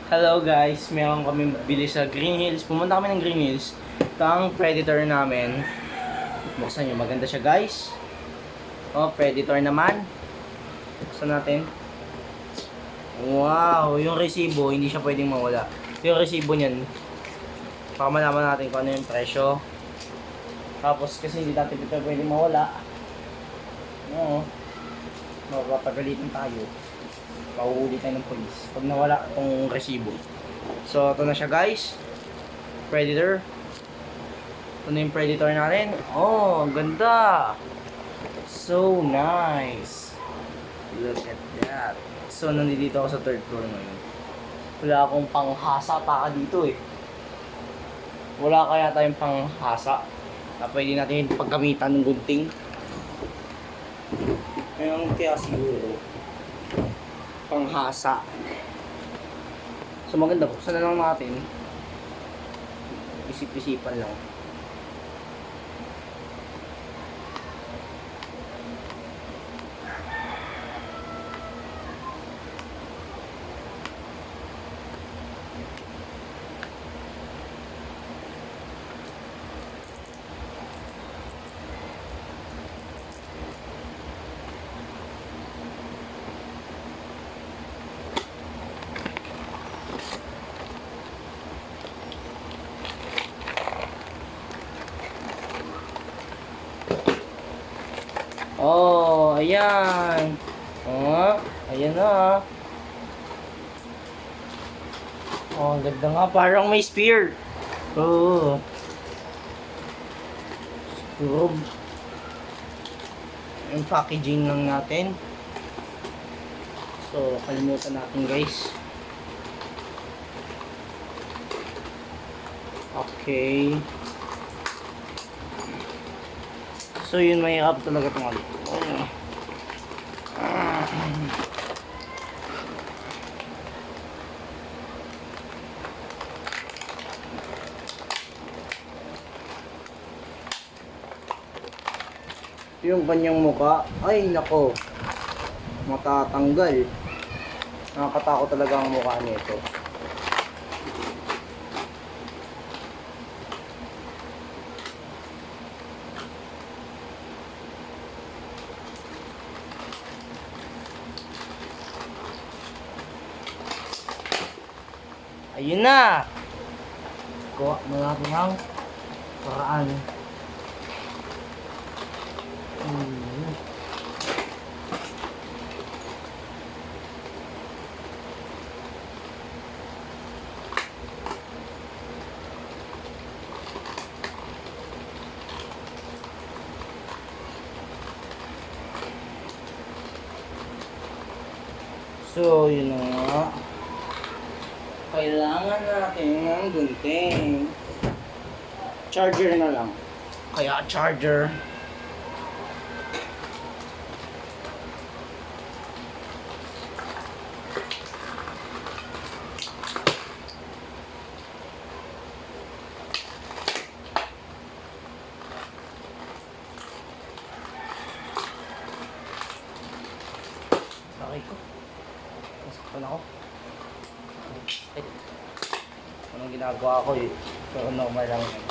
Hello guys, meron kami bili sa Green Hills. Pumunta kami ng Green Hills. Ito ang Predator namin. Buksan nyo, maganda siya guys. Oh, Predator naman. Buksan natin. Wow, yung resibo, hindi siya pwedeng mawala. Yung resibo niyan, baka malaman natin kung ano yung presyo. Tapos kasi hindi natin ito pwedeng mawala. Oo. Mapapagalitan tayo. Pauuli tayo ng police pag nawala itong resibo. So, ito na siya guys. Predator. Ito na yung Predator natin. Oh, ang ganda. So nice. Look at that. So, nandito ako sa third floor ngayon. Wala akong panghasa pa dito eh. Wala kaya tayong panghasa na pwede natin pagkamitan ng gunting. Ngayon kaya siguro panghasa. So maganda, buksan na lang natin. Isip-isipan lang. Oh, ayan. Oh, ayan na. Oh, ang ganda nga. Parang may spear. Oh. Siguro, yung packaging lang natin. So, kalimutan natin guys. Okay. So yun, mahirap talaga itong ano. Yung kanyang mukha, ay nako, matatanggal. Nakakatakot talaga ang mukha nito. Ayun na! Kuha na natin ang paraan. So, yun na nga. Kailangan natin ng gunting. Charger na lang. Kaya charger. Bakit ko? Masaktan ako. Anong ginagawa ko eh. Pero normal lang yan.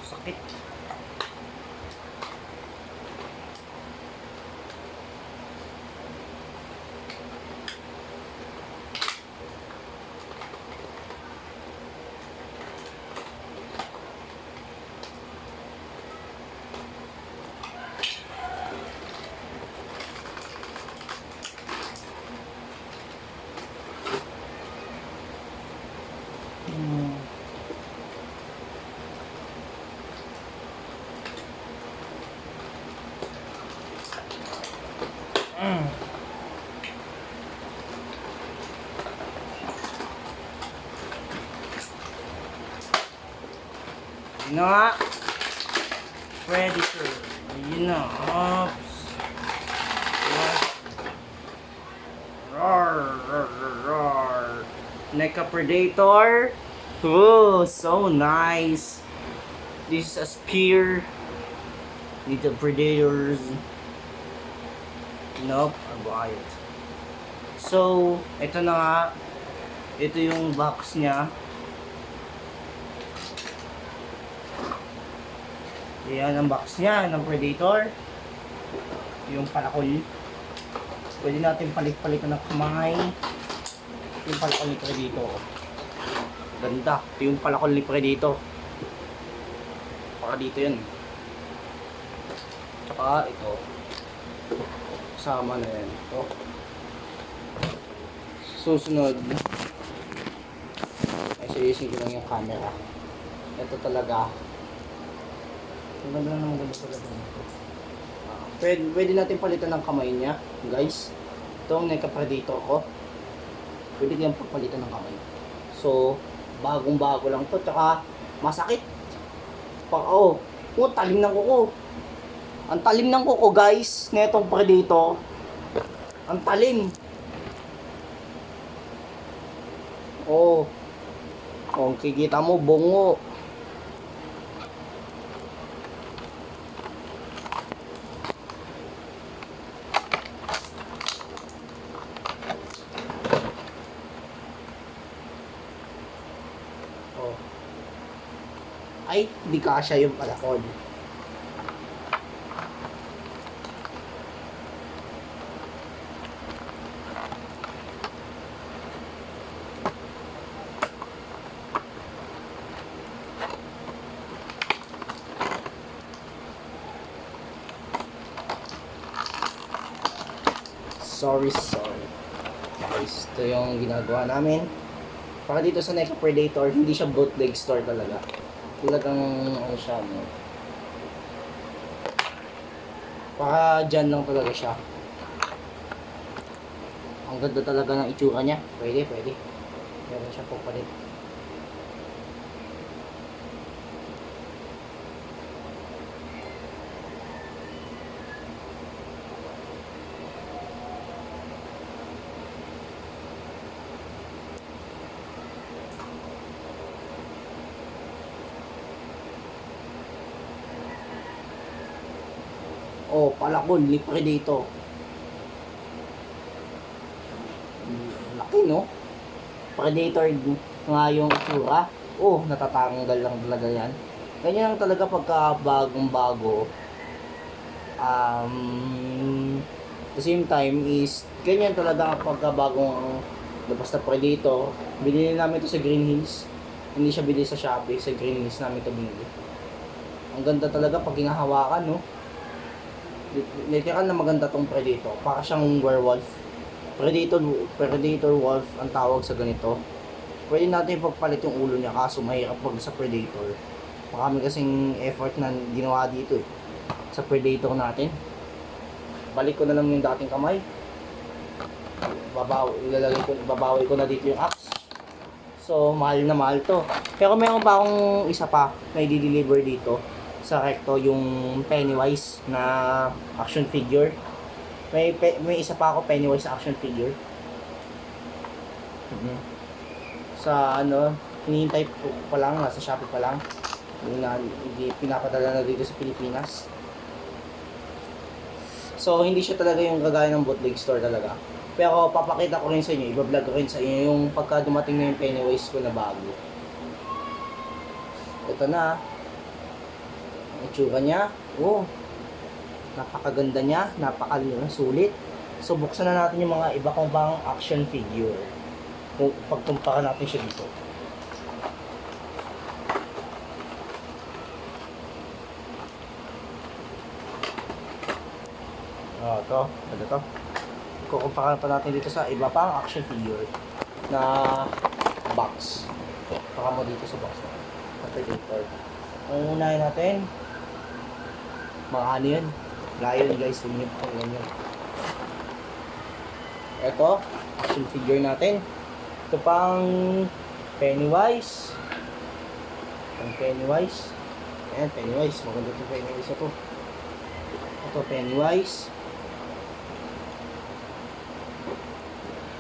Sakit. Yun na nga. Predator. Ayun na. Oops. Roar, roar, roar. Neca Predator. Oh, so nice. This is a spear. Little predators. Nope, quiet. So, ito na nga. Ito yung box niya. Yan ang box niya ng Predator. Yung palakol. Pwede natin palit-palitan ng kamay. Yung palakol ni Predator. Ganda. Ito yung palakol ni Predator. Baka dito yun. Tsaka ito. Kasama na yan. Ito. Susunod. Ay, seriously ko lang yung camera. Ito talaga. Maganda lang naman ganda talaga nito. Pwede natin palitan ng kamay niya, guys. Ito ang Neca Predator ko. Pwede kayong pagpalitan ng kamay. So, bagong-bago lang to. Tsaka, masakit. Talim ng kuko. Ang talim ng kuko, guys, netong Predator. Ang talim. Kung kikita mo, bungo. Ay, di kasya yung palakol. Sorry. Guys, ito yung ginagawa namin. Para dito sa Neca Predator, hindi siya bootleg store talaga. Talagang ano siya, no? Para dyan lang talaga siya. Ang ganda talaga ng itsura niya. Pwede. Meron siya pupalit. Palakol ni Predator. Laki, no? Predator nga yung itsura. Natatanggal lang talaga yan. Ganyan lang talaga pagka bagong-bago. The same time is, ganyan talaga pagka bagong labas na Predator. Binili namin ito sa Green Hills. Hindi siya binili sa Shopee. Sa Green Hills namin ito binili. Ang ganda talaga pag hinahawakan, no? Literal na maganda tong Predator. Para siyang werewolf. Predator wolf ang tawag sa ganito. Pwede natin ipagpalit yung ulo niya, kaso mahirap pag sa Predator. Marami kasing effort na ginawa dito sa Predator natin. Balik ko na lang yung dating kamay. Babawi ko na dito yung axe. So, mahal na mahal to. Pero meron pa akong isa pa na i-deliver dito sa Recto, yung Pennywise na action figure. May isa pa ako Pennywise action figure. Sa hinihintay ko pa lang, nasa Shopee pa lang. Hindi pinapadala na dito sa Pilipinas. So, hindi siya talaga yung kagaya ng bootleg store talaga. Pero papakita ko rin sa inyo, i-vlog ko rin sa inyo yung pagka dumating na yung Pennywise ko na bago. Ito na. Ang itsura niya. Napakaganda niya. Napakasulit. So, buksan na natin yung mga iba kong bang action figure. Pagkumpara natin siya dito. Ito. Ano to? Kukumpara pa natin dito sa iba pang action figure na box. Baka mo dito sa box na. Predator. Ang unahin natin, mga ano yun? Lion, guys. Yun. Ito, action figure natin. Ito pang Pennywise. Ayan, Pennywise. Maganda ito Pennywise ito. Ito, Pennywise.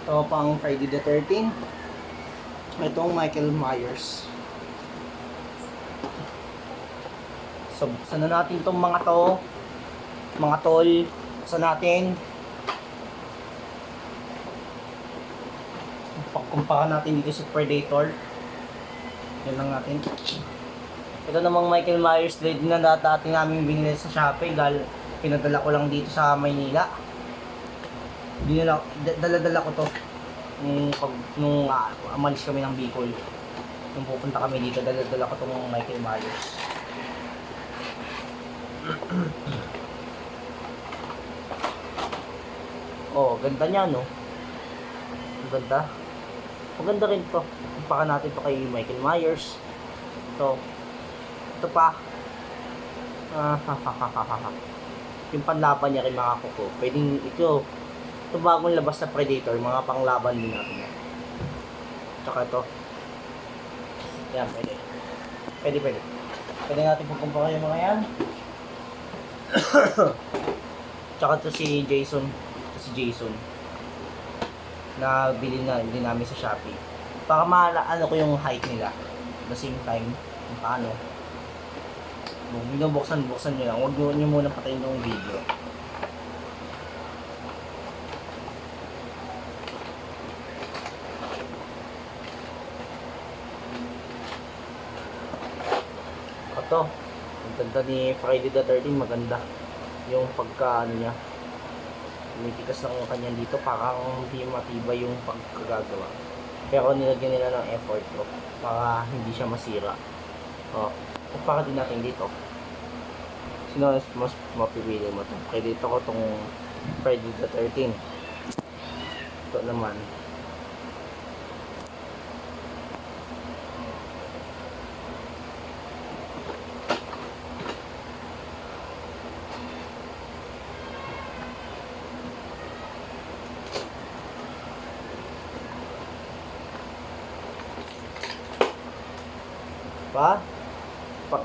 Ito pang Friday the 13th. Itong Michael Myers. So, buksan na natin itong mga to. Mga tol. Buksan natin. Pagkumpara natin dito sa Predator. Yan lang natin. Ito namang Michael Myers Dread na dati namin binili sa Shopee. Pinadala ko lang dito sa Maynila. Dala-dala ko to. Nung umalis kami ng Bicol. Nung pupunta kami dito, dala-dala ko tong Michael Myers. Oh, ganda niya, no? Ang ganda. Maganda rin to. Kumpara natin to kay Michael Myers. Ito pa. Yung panlaban niya kay mga kuko. Pwedeng ito bagong labas na Predator, mga panglaban din natin yan. Tsaka ito. Yan, pwede. Pwede natin pagkumpara yung mga yan. Tsaka ito si Jason. Na bilhin na din namin sa Shopee. Para maano ko yung height nila. At the same time, kung paano. Binubuksan nyo lang. Huwag nyo muna patayin yung video. Ito, ang ganda ni Friday the 13th, maganda yung pagka niya, lumitikas ng kanya dito, parang hindi matibay yung pagkagagawa, pero nilagyan nila ng effort para hindi siya masira. Para din natin dito, sino mas mapipili mo ito? Kaya dito ko tong Friday the 13th. Ito naman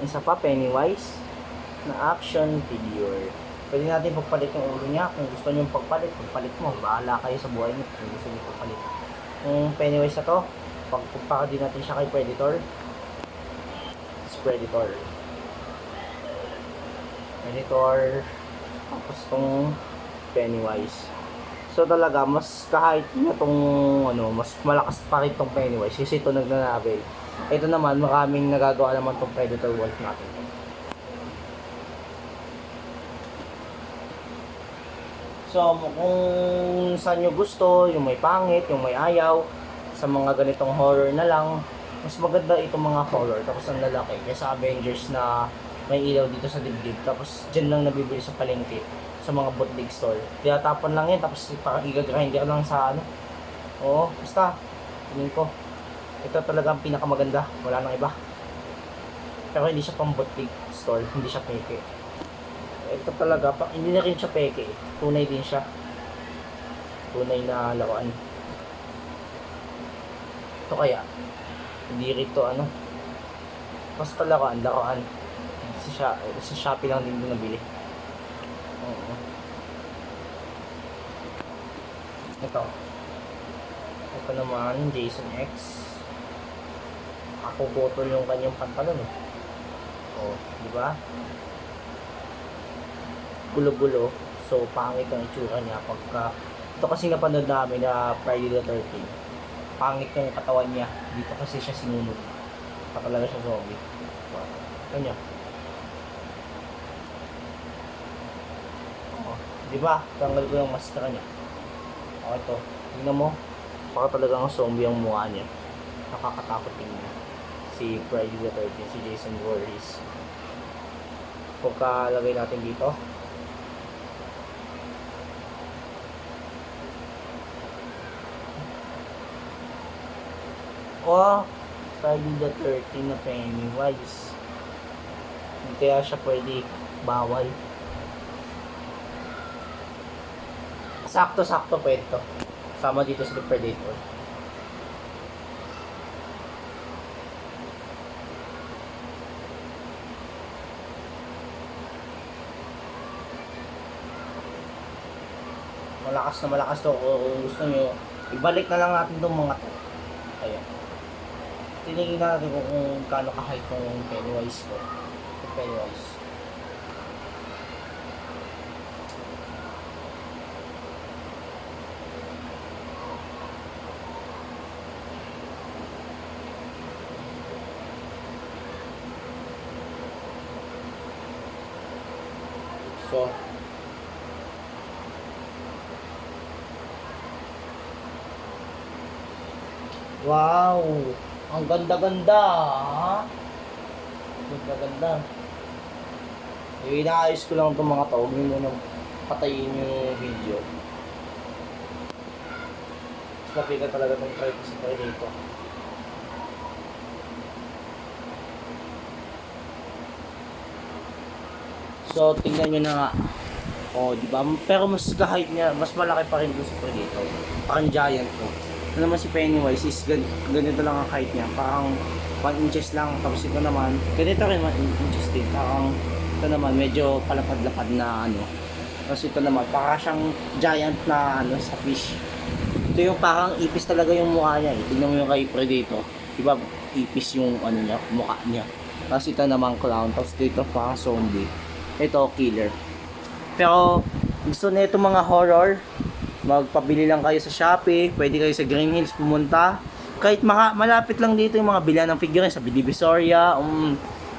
isa pa, Pennywise na action figure. Pwede natin pagpalit yung ulo niya. Kung gusto niyo pagpalit mo. Bahala kayo sa buhay niyo kung gusto niyo pagpalit. Yung Pennywise na to, pagkumpara din natin siya kay Predator. Predator. Tapos tong Pennywise. So talaga, mas kahit na tong mas malakas pa rin tong Pennywise kasi ito nagnanabel. Ito naman, maraming nagagawa naman tong Predator Wolf natin. So, kung saan nyo gusto, yung may pangit, yung may ayaw, sa mga ganitong horror na lang, mas maganda itong mga horror, tapos ang lalaki. Kaya Avengers na may ilaw dito sa dibdib, tapos dyan lang nabibili sa palengke, sa mga bootleg store. Kaya tapon lang yan, tapos parang igagrind ka lang sa Oo, basta, tingin ko. Ito talaga ang pinakamaganda, wala nang iba. Pero hindi siya pang bootleg store, hindi siya peke. Ito talaga, hindi na rin siya peke. Tunay din siya. Tunay na laruan. Ito kaya, hindi rito basta laruan. Sa Shopee lang din nabili. Oo. Ito naman, Jason X. Ako botol yung kanyang pantalon di ba? Gulo-gulo. So pangit ang itsura niya pagka ito kasi napanood namin na Friday the 13th. Pangit yung katawan niya. Dito kasi siya sinunod. Talaga siya zombie. Ano niya? Di ba? Tanggal ko yung maskara niya. Ito. Tingnan mo. Baka talagang zombie ang mukha niya. Nakakatakot tingnan. Si Friday the 13th, si Jason Voorhees. Pagkalagay natin dito. Friday the 13th na Pennywise. Kaya siya pwede bawal. Sakto-sakto pwede to. Sama dito sa Predator. Malakas to. Kung gusto nyo, ibalik na lang natin itong mga to. Ayan. tinignan natin kung gaano ka-height ng Pennywise ko. Yung Pennywise. So, wow! Ang ganda-ganda, ha? Ganda-ganda. Inaayos ko lang itong mga to. Huwag nyo munang patayin yung video. Mas mapigat talaga itong privacy tayo dito. So, tingnan nyo na nga. O, di ba? Pero mas kahit niya, mas malaki pa rin doon sa Predator. Parang giant to. Ito naman si Pennywise is ganito lang ang height niya. Parang 1 inches lang. Tapos ito naman, ganito rin 1 inches din. Parang ito naman, medyo palapad-lapad na ano. Tapos ito naman, parang siyang giant na ano, sa fish. Ito yung parang ipis talaga yung mukha niya. Tingnan mo yung kay Predator. Di ba? Ipis yung ano niya, mukha niya. Tapos ito naman clown. Tapos dito parang zombie. Ito killer. Pero gusto na itong mga horror, magpabili lang kayo sa Shopee, pwede kayo sa Green Hills pumunta. Kahit malapit lang dito yung mga bilihan ng figurines sa Divisoria.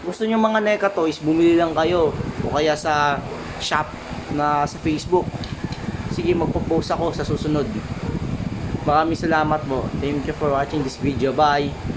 Gusto nyo mga NECA toys, bumili lang kayo. O kaya sa shop na sa Facebook. Sige, magpo-post ako sa susunod. Maraming salamat po. Thank you for watching this video. Bye!